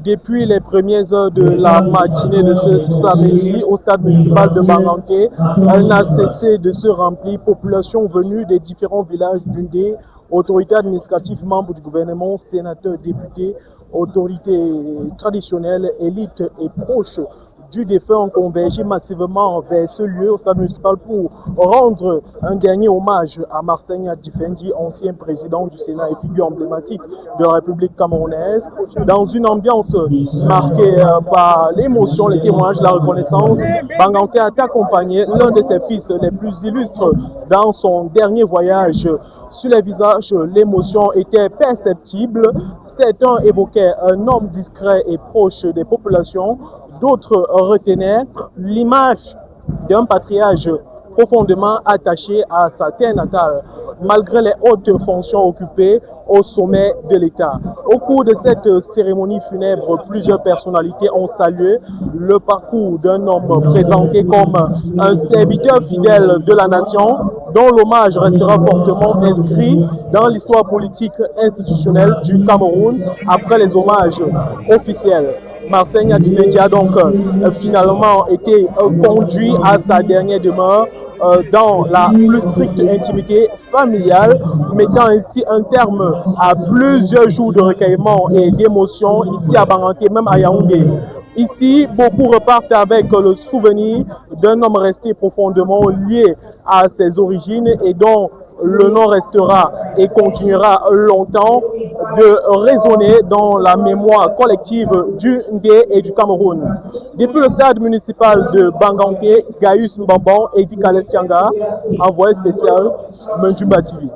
Depuis les premières heures de la matinée de ce samedi, au stade municipal de Banganté, elle n'a cessé de se remplir. Population venue des différents villages d'Undé, autorités administratives, membres du gouvernement, sénateurs, députés, autorités traditionnelles, élites et proches du défunt ont convergé massivement vers ce lieu au stade municipal pour rendre un dernier hommage à Marsegna Difendi, ancien président du Sénat et figure emblématique de la République camerounaise, dans une ambiance marquée par l'émotion, les témoignages, la reconnaissance. Banganté a accompagné l'un de ses fils les plus illustres dans son dernier voyage. Sur les visages, l'émotion était perceptible. Certains évoquaient un homme discret et proche des populations. D'autres retenaient l'image d'un patriarche profondément attaché à sa terre natale, malgré les hautes fonctions occupées au sommet de l'État. Au cours de cette cérémonie funèbre, plusieurs personnalités ont salué le parcours d'un homme présenté comme un serviteur fidèle de la nation, dont l'hommage restera fortement inscrit dans l'histoire politique institutionnelle du Cameroun après les hommages officiels. Marsegna Difendi a donc finalement été conduit à sa dernière demeure dans la plus stricte intimité familiale, mettant ainsi un terme à plusieurs jours de recueillement et d'émotion ici à Banganté, même à Yaoundé. Ici, beaucoup repartent avec le souvenir d'un homme resté profondément lié à ses origines et dont le nom restera et continuera longtemps de résonner dans la mémoire collective du Ndé et du Cameroun. Depuis le stade municipal de Banganté, Gaius Mbambon et Edi Kalestianga, envoyé spécial, Menjuba TV.